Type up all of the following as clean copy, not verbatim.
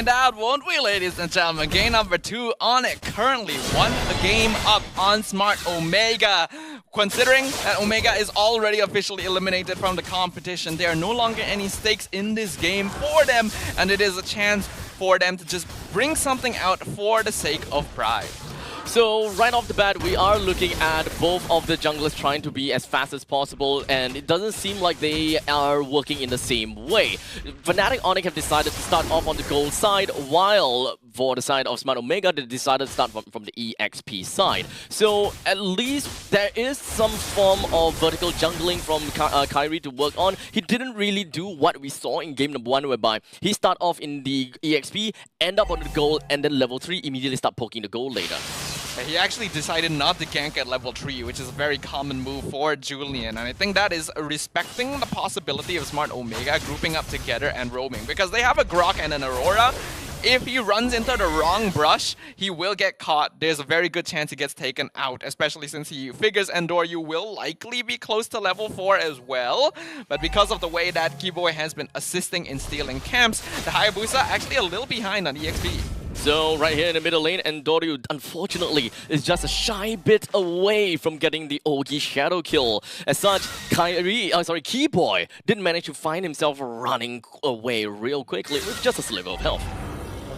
find out, won't we, ladies and gentlemen? Game number 2, Onic currently one game up on Smart Omega. Considering that Omega is already officially eliminated from the competition, there are no longer any stakes in this game for them, and it is a chance for them to just bring something out for the sake of pride. So right off the bat, we are looking at both of the junglers trying to be as fast as possible, and it doesn't seem like they are working in the same way. Fnatic Onic have decided to start off on the gold side, while for the side of Smart Omega, they decided to start from the EXP side. So at least there is some form of vertical jungling from Kyrie to work on. He didn't really do what we saw in game number 1, whereby he start off in the EXP, end up on the gold, and then level 3 immediately start poking the gold later. He actually decided not to gank at level 3, which is a very common move for Julian, and I think that is respecting the possibility of Smart Omega grouping up together and roaming, because they have a Grok and an Aurora. If he runs into the wrong brush, he will get caught. There's a very good chance he gets taken out, especially since he figures Endoryu will likely be close to level 4 as well. But because of the way that Keyboy has been assisting in stealing camps, the Hayabusa actually a little behind on EXP. So right here in the middle lane, Endoryu unfortunately is just a shy bit away from getting the Ogi shadow kill. As such, Keyboy didn't manage to find himself running away real quickly with just a sliver of health.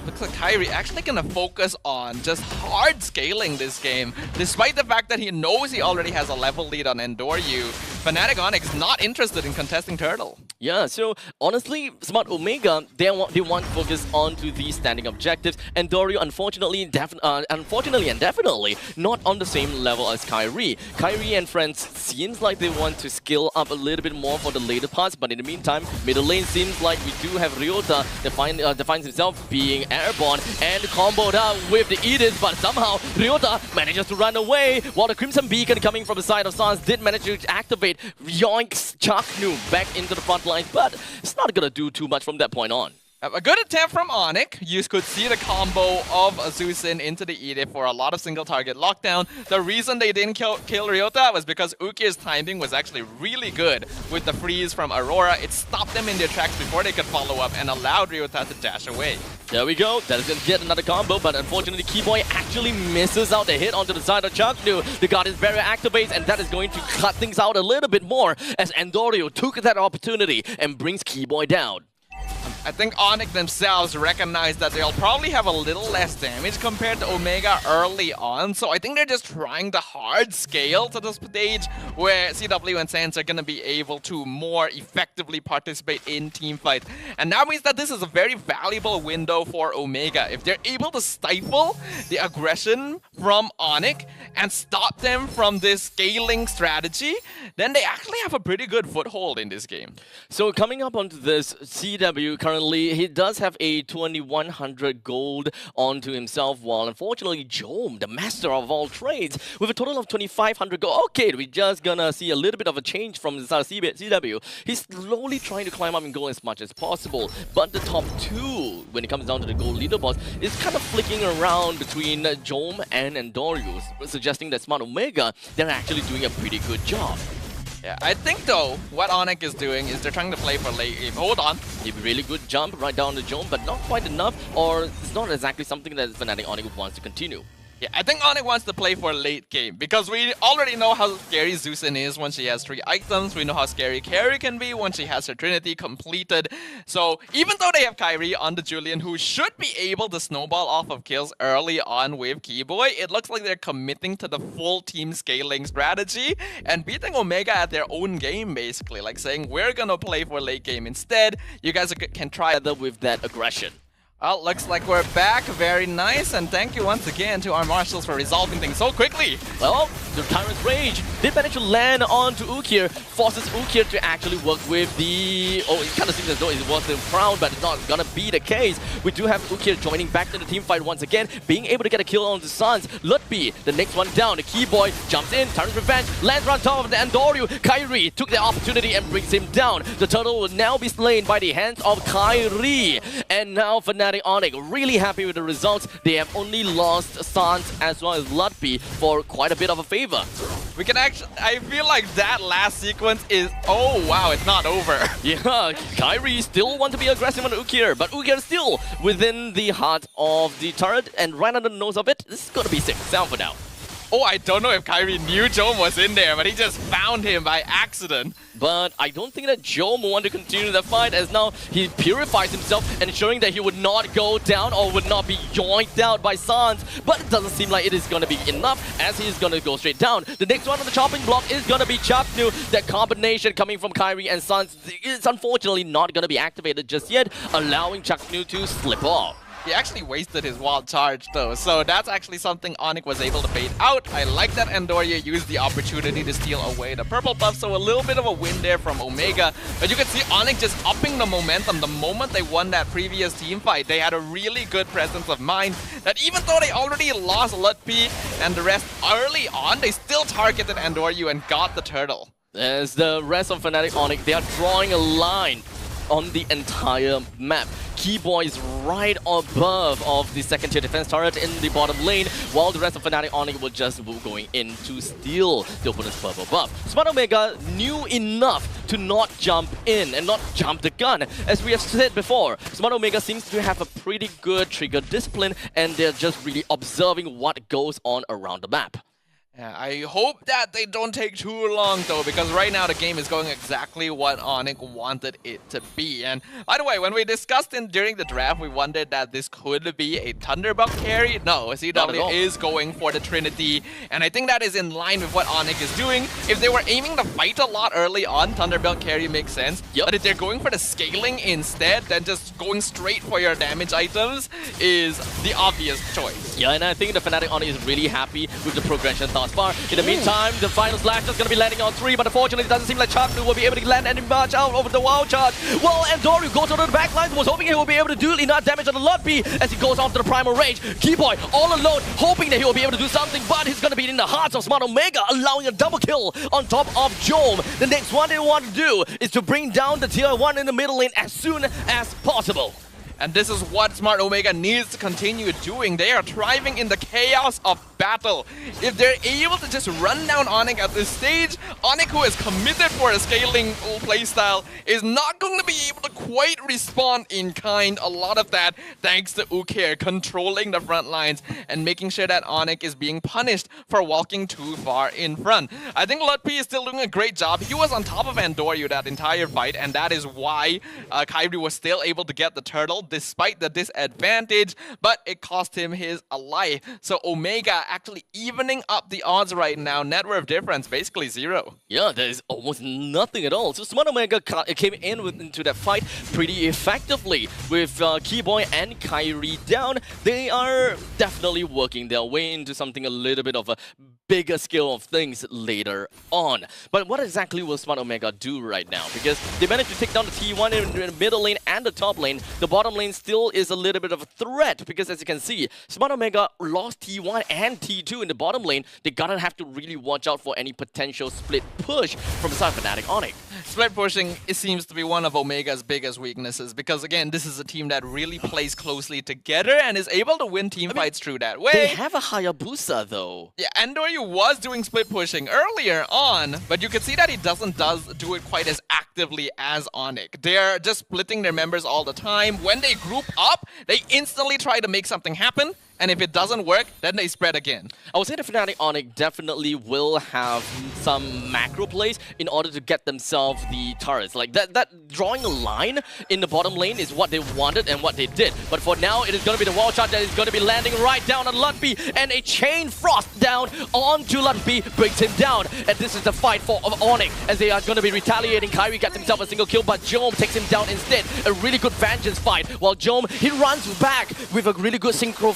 Looks like Kyrie actually gonna focus on just hard scaling this game. Despite the fact that he knows he already has a level lead on Endoryu, Fnatic Onic is not interested in contesting Turtle. Yeah, so honestly, Smart Omega, they want to focus onto these standing objectives. Endoryu, unfortunately and definitely not on the same level as Kyrie. Kyrie and friends seems like they want to skill up a little bit more for the later parts, but in the meantime, middle lane seems like we do have Ryota that finds himself being airborne and comboed out with the Edith, but somehow Ryota manages to run away, while the Crimson Beacon coming from the side of Sans did manage to activate. Yoinks Chaknu back into the front lines, but it's not gonna do too much from that point on. A good attempt from Onic. You could see the combo of Zeusin into the Edith for a lot of single target lockdown. The reason they didn't kill Ryota was because Ukir's timing was actually really good with the freeze from Aurora. It stopped them in their tracks before they could follow up and allowed Ryota to dash away. There we go. That is going to get another combo, but unfortunately Keyboy actually misses out the hit onto the side of Chaknu. The Goddess Barrier activates, and that is going to cut things out a little bit more as Endoryu took that opportunity and brings Keyboy down. I think Onic themselves recognize that they'll probably have a little less damage compared to Omega early on, so I think they're just trying to hard scale to the stage where CW and Sans are going to be able to more effectively participate in teamfights. And that means that this is a very valuable window for Omega. If they're able to stifle the aggression from Onic and stop them from this scaling strategy, then they actually have a pretty good foothold in this game. So coming up onto this, CW currently, he does have a 2100 gold onto himself, while unfortunately Jome, the master of all trades, with a total of 2500 gold. Okay, we're just gonna see a little bit of a change from the start of CW. He's slowly trying to climb up in gold as much as possible, but the top 2, when it comes down to the gold leaderboards, is kind of flicking around between Jome and Endoryu, suggesting that Smart Omega, they're actually doing a pretty good job. Yeah, I think though, what Onic is doing is they're trying to play for late game. Hold on. A really good jump right down the Jome, but not quite enough, or it's not exactly something that Fnatic Onic wants to continue. Yeah, I think Onic wants to play for late game because we already know how scary Zeusin is when she has 3 items. We know how scary Carrie can be when she has her Trinity completed. So even though they have Kyrie on the Julian, who should be able to snowball off of kills early on with Keyboy, it looks like they're committing to the full team scaling strategy and beating Omega at their own game, basically. Like saying, we're gonna play for late game instead. You guys can try it with that aggression. Well, looks like we're back. Very nice. And thank you once again to our marshals for resolving things so quickly. Well, the Tyrant's Rage did manage to land onto Ukir, forces Ukir to actually work with the... Oh, it kind of seems as though it was the crown, but it's not gonna be the case. We do have Ukir joining back to the team fight once again, being able to get a kill on the Suns. Lutby, the next one down. The Keyboy jumps in, Tyrant's Revenge, lands on top of the Endoryu. Kyrie took the opportunity and brings him down. The turtle will now be slain by the hands of Kyrie. And now Fnatic Fnatic Onic really happy with the results. They have only lost Sans as well as Ludby for quite a bit of a favor. We can actually, I feel like that last sequence is, oh wow, it's not over. Yeah, Kyrie still want to be aggressive on Ukir, but Ukir still within the heart of the turret and right under the nose of it. This is gonna be 6-7 for now. Oh, I don't know if Kyrie knew Jome was in there, but he just found him by accident. But I don't think that Jome will want to continue the fight, as now he purifies himself, ensuring that he would not go down or would not be yoinked out by Sans. But it doesn't seem like it is going to be enough, as he's going to go straight down. The next one on the chopping block is going to be Chapnu. That combination coming from Kyrie and Sans is unfortunately not going to be activated just yet, allowing Chapnu to slip off. He actually wasted his wild charge though, so that's actually something Onic was able to bait out. I like that Andoria used the opportunity to steal away the purple buff, so a little bit of a win there from Omega. But you can see Onic just upping the momentum the moment they won that previous team fight. They had a really good presence of mind that even though they already lost Ludby and the rest early on, they still targeted Andoria and got the turtle. As the rest of Fnatic Onic, they are drawing a line on the entire map. Keyboy is right above of the second tier defense turret in the bottom lane, while the rest of Fnatic Onic will just going in to steal the opponent's purple buff. Smart Omega knew enough to not jump in and not jump the gun. As we have said before, Smart Omega seems to have a pretty good trigger discipline, and they're just really observing what goes on around the map. Yeah, I hope that they don't take too long though, because right now the game is going exactly what Onic wanted it to be. And by the way, when we discussed during the draft, we wondered that this could be a Thunderbuck carry. No, CW is going for the Trinity, and I think that is in line with what Onic is doing. If they were aiming to fight a lot early on, Thunderbuck carry makes sense. Yep. But if they're going for the scaling instead, then just going straight for your damage items is the obvious choice. Yeah, and I think the Fnatic Onic is really happy with the progression thus far. In the meantime, the final slash is going to be landing on 3, but unfortunately it doesn't seem like Chapnu will be able to land any much out over the wild charge. Well, Andoru goes onto the back line, was hoping he will be able to do enough damage on the Ludby as he goes onto the primal range. Keyboy all alone, hoping that he will be able to do something, but he's going to be in the hearts of Smart Omega, allowing a double kill on top of Jome. The next one they want to do is to bring down the tier 1 in the middle lane as soon as possible. And this is what Smart Omega needs to continue doing. They are thriving in the chaos of battle. If they're able to just run down Onic at this stage, Onic, who is committed for a scaling playstyle, is not going to be able to quite respond in kind. A lot of that thanks to Ukir controlling the front lines and making sure that Onic is being punished for walking too far in front. I think Ludby is still doing a great job. He was on top of Andoru that entire fight, and that is why Kyrie was still able to get the turtle despite the disadvantage, but it cost him his life. So Omega actually evening up the odds right now. Net worth difference basically 0. Yeah, there is almost nothing at all. So Smart Omega came into that fight pretty effectively with Keyboy and Kyrie down. They are definitely working their way into something a little bit of a bigger scale of things later on. But what exactly will Smart Omega do right now? Because they managed to take down the T1 in the middle lane and the top lane. The bottom lane still is a little bit of a threat, because as you can see, Smart Omega lost T1 and T2 in the bottom lane. They're gonna have to really watch out for any potential split push from the side of Fnatic Onic. Split pushing, it seems to be one of Omega's biggest weaknesses, because again, this is a team that really plays closely together and is able to win team fights through that way. They have a Hayabusa though. Yeah, Andoru was doing split pushing earlier on, but you can see that he doesn't do it quite as actively as Onic. They're just splitting their members all the time. When they group up, they instantly try to make something happen, and if it doesn't work, then they spread again. I would say the Fnatic Onic definitely will have some macro plays in order to get themselves the turrets. Like that drawing a line in the bottom lane is what they wanted and what they did. But for now, it is going to be the wall shot that is going to be landing right down on Ludby, and a chain frost down onto Ludby brings him down. And this is the fight for Onic, as they are going to be retaliating. Kyrie gets himself a single kill, but Jome takes him down instead. A really good vengeance fight. While Jome, he runs back with a really good synchro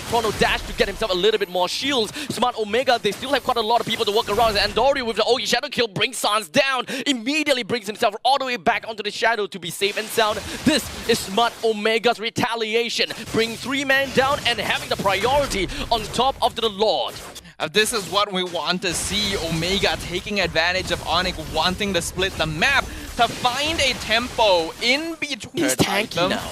chrono dash to get himself a little bit more shields. Smart Omega, they still have quite a lot of people to work around. And Andoru with the Ogi Shadow kill brings Sans down. Immediately brings himself all the way back onto the Shadow to be safe and sound. This is Smart Omega's retaliation. Bring 3 men down and having the priority on top of the Lord. This is what we want to see. Omega taking advantage of Onic wanting to split the map to find a tempo in between. He's tanky now.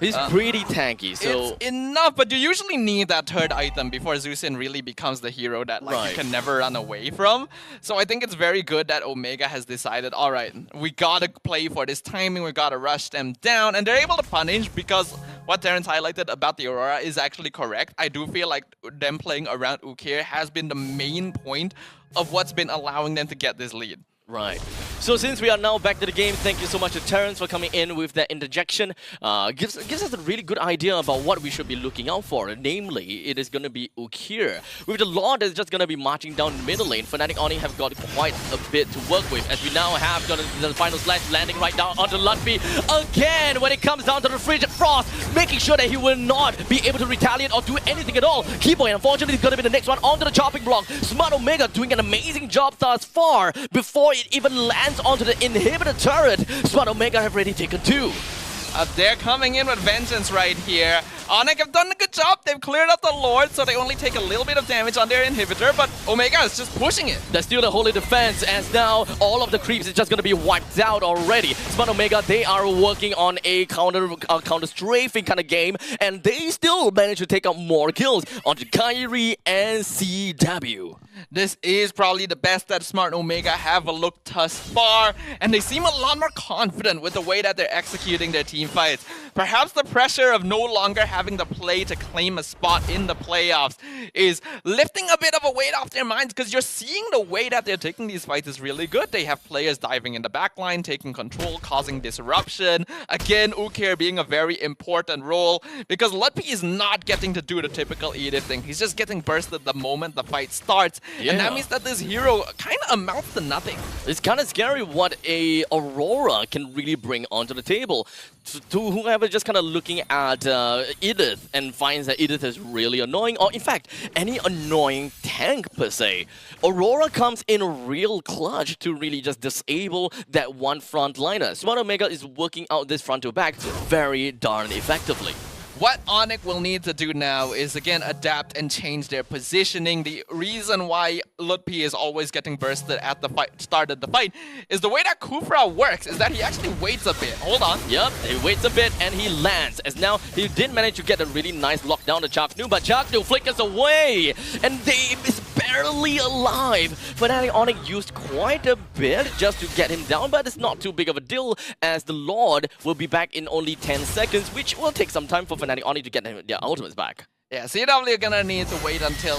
He's pretty tanky, so... It's enough, but you usually need that third item before Zeusin really becomes the hero that you can never run away from. So I think it's very good that Omega has decided, alright, we gotta play for this timing, we gotta rush them down, and they're able to punish because what Terrence highlighted about the Aurora is actually correct. I do feel like them playing around Ukir has been the main point of what's been allowing them to get this lead. Right. So since we are now back to the game, thank you so much to Terrence for coming in with that interjection. Gives us a really good idea about what we should be looking out for. Namely, it is going to be Ukir. With the Lord that's just going to be marching down middle lane, Fnatic Onic have got quite a bit to work with, as we now have got the final slash landing right down onto Lutfi. Again, when it comes down to the Frigid Frost, making sure that he will not be able to retaliate or do anything at all. Keyboy, unfortunately, is going to be the next one onto the chopping block. Smart Omega doing an amazing job thus far before it even lands onto the inhibitor turret. Smart Omega have already taken 2. They're coming in with vengeance right here. Onic have done a good job. They've cleared up the Lord, so they only take a little bit of damage on their inhibitor, but Omega is just pushing it. That's still the holy defense, as now all of the creeps is just going to be wiped out already. Smart Omega, they are working on a counter-strafing kind of game, and they still manage to take out more kills onto Kairi and CW. This is probably the best that Smart Omega have looked thus far, and they seem a lot more confident with the way that they're executing their team fights. Perhaps the pressure of no longer having to play to claim a spot in the playoffs is lifting a bit of a weight off their minds, because you're seeing the way that they're taking these fights is really good. They have players diving in the backline, taking control, causing disruption. Again, Ukir being a very important role, because Lutfi is not getting to do the typical Edith thing. He's just getting bursted the moment the fight starts. Yeah. And that means that this hero kind of amounts to nothing. It's kind of scary what a Aurora can really bring onto the table. To whoever just kind of looking at Edith and finds that Edith is really annoying, or in fact, any annoying tank per se, Aurora comes in real clutch to really just disable that one frontliner. Smart Omega is working out this front to back very darn effectively. What Onic will need to do now is, again, adapt and change their positioning. The reason why Lutfi is always getting bursted at the start of the fight is the way that Kufra works is that he actually waits a bit. Hold on. Yep, he waits a bit and he lands. As now, he did manage to get a really nice lockdown to Chaknu, but Chaknu flickers away, and they is barely alive. Fnatic Onic used quite a bit just to get him down, but it's not too big of a deal, as the Lord will be back in only 10 seconds, which will take some time for Fnatic Onic to get their ultimates back. Yeah, CW are gonna need to wait until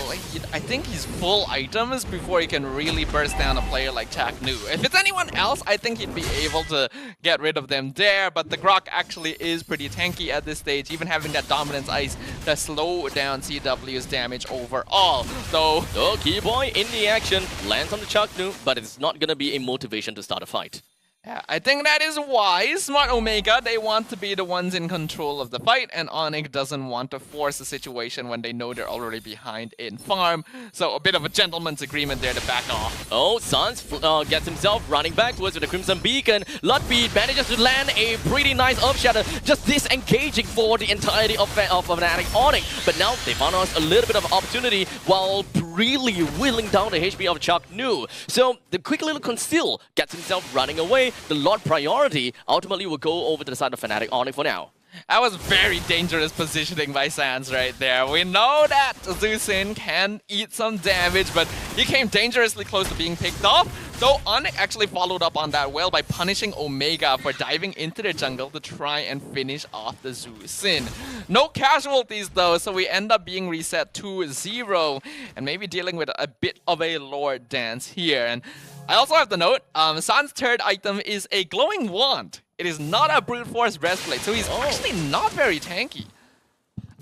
I think he's full items before he can really burst down a player like Chaknu. If it's anyone else, I think he'd be able to get rid of them there, but the Grok actually is pretty tanky at this stage, even having that Dominance Ice to slow down CW's damage overall. So Keyboy in the action, lands on the Chaknu, but it's not gonna be a motivation to start a fight. Yeah, I think that is why Smart Omega, they want to be the ones in control of the fight, and Onic doesn't want to force a situation when they know they're already behind in farm. So a bit of a gentleman's agreement there to back off. Oh, Sans gets himself running backwards with the Crimson Beacon. Lutfi manages to land a pretty nice Earth Shatter, just disengaging for the entirety of Fnatic Onic. But now they found us a little bit of opportunity while really whittling down the HP of Chaknu. So the quick little Conceal gets himself running away. The Lord priority ultimately will go over to the side of Fnatic Onic for now. That was very dangerous positioning by Sans right there. We know that Zeusin can eat some damage, but he came dangerously close to being picked off. So Onic actually followed up on that well by punishing Omega for diving into the jungle to try and finish off the Zeusin. No casualties though, so we end up being reset 2-0 and maybe dealing with a bit of a Lord dance here. And I also have to note, Sans' third item is a glowing wand. It is not a brute force breastplate, so he's actually not very tanky.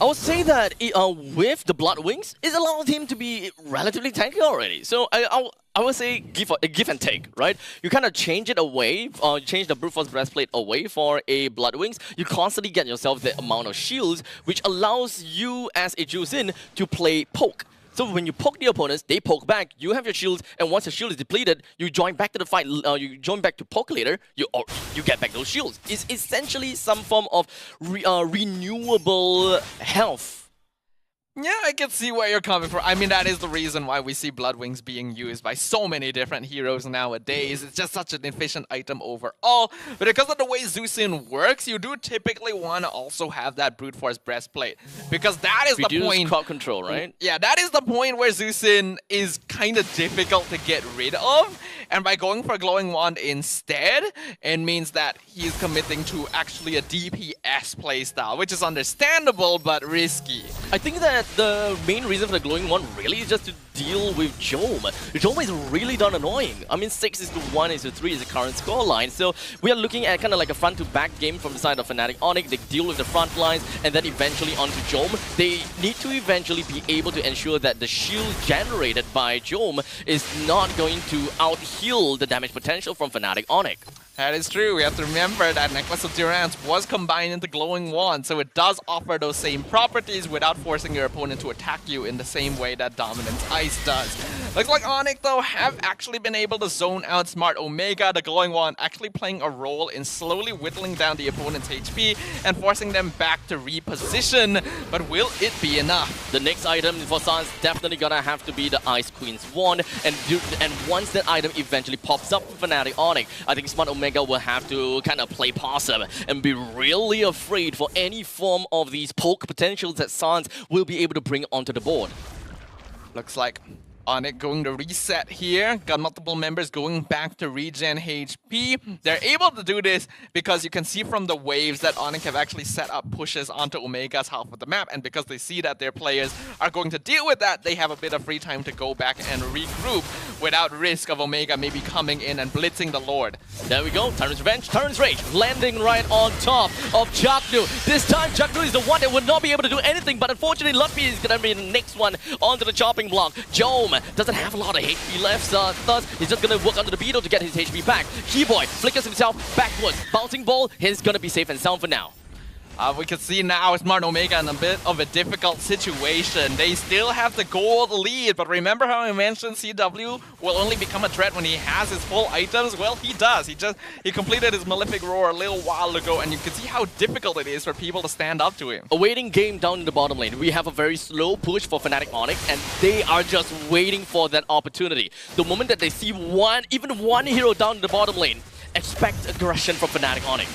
I would say that with the Blood Wings, it allows him to be relatively tanky already. So I would say give and take, right? You kind of change it away, change the brute force breastplate away for a Blood Wings. You constantly get yourself the amount of shields, which allows you as a Juicin to play poke. So when you poke the opponents, they poke back, you have your shields, and once your shield is depleted, you join back to the fight, you join back to poke later, you get back those shields. It's essentially some form of renewable health. Yeah, I can see where you're coming from. I mean, that is the reason why we see Blood Wings being used by so many different heroes nowadays. It's just such an efficient item overall. But because of the way Zusin works, you do typically want to also have that Brute Force Breastplate. Because that is the point... crowd control, right? Yeah, that is the point where Zusin is kind of difficult to get rid of. And by going for Glowing Wand instead, it means that he's committing to actually a DPS playstyle, which is understandable, but risky. I think that the main reason for the Glowing Wand really is just to deal with Jome. Jome is really darn annoying. I mean, 6:1:3 is the current scoreline. So we are looking at kind of like a front-to-back game from the side of Fnatic Onic. They deal with the front lines and then eventually onto Jome. They need to eventually be able to ensure that the shield generated by Jome is not going to out-heal the damage potential from Fnatic Onic. That is true. We have to remember that Necklace of Durance was combined into Glowing Wand, so it does offer those same properties without forcing your opponent to attack you in the same way that Dominance Ice does. Looks like Onic, though, have actually been able to zone out Smart Omega, the Glowing Wand actually playing a role in slowly whittling down the opponent's HP and forcing them back to reposition. But will it be enough? The next item for Sans definitely gonna have to be the Ice Queen's Wand, and once that item eventually pops up for Fnatic Onic, I think Smart Omega will have to kind of play possum and be really afraid for any form of these poke potentials that Sans will be able to bring onto the board. Looks like Onic going to reset here. Got multiple members going back to regen HP. They're able to do this because you can see from the waves that Onic have actually set up pushes onto Omega's half of the map, and because they see that their players are going to deal with that, they have a bit of free time to go back and regroup without risk of Omega maybe coming in and blitzing the Lord. There we go, Tyrant's Revenge, Tyrant's Rage, landing right on top of Chaknu. This time Chaknu is the one that would not be able to do anything, but unfortunately Lucky is going to be the next one onto the chopping block. Jome doesn't have a lot of HP left, thus he's just going to work under the beetle to get his HP back. Keyboy flickers himself backwards. Bouncing ball, he's going to be safe and sound for now. We can see now Smart Omega in a bit of a difficult situation. They still have the gold lead, but remember how I mentioned CW will only become a threat when he has his full items? Well, he does. He completed his Malefic Roar a little while ago, and you can see how difficult it is for people to stand up to him. A waiting game down in the bottom lane. We have a very slow push for Fnatic Onic, and they are just waiting for that opportunity. The moment that they see even one hero down in the bottom lane, expect aggression from Fnatic Onic.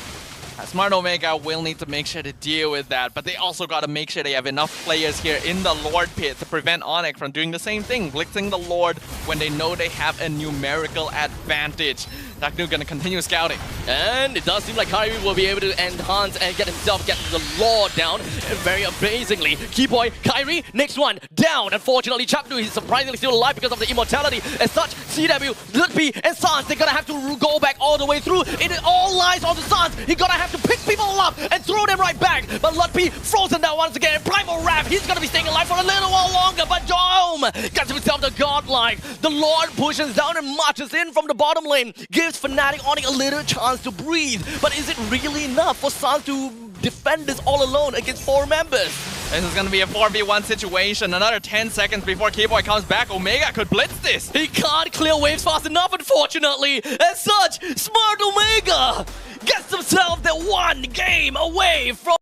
Smart Omega will need to make sure to deal with that, but they also got to make sure they have enough players here in the Lord Pit to prevent Onic from doing the same thing, blitzing the Lord when they know they have a numerical advantage. Chaknu gonna continue scouting. And it does seem like Kairi will be able to enhance and get the Lord down very amazingly. Keyboy, Kairi, next one, down. Unfortunately, Chaknu is surprisingly still alive because of the immortality. As such, CW, Lutpi, and Sans, they're gonna have to go back all the way through. It all lies on the Sans. He's gonna have to pick people up and throw them right back. But Lutpi frozen down once again. Primal Wrath, he's gonna be staying alive for a little while longer. But Dome gets himself the godlike. The Lord pushes down and marches in from the bottom lane. Gives Fnatic Onic a little chance to breathe. But is it really enough for Sans to defend this all alone against 4 members? This is going to be a 4v1 situation. Another 10 seconds before Keyboy comes back. Omega could blitz this. He can't clear waves fast enough, unfortunately. As such, Smart Omega gets himself the one game away from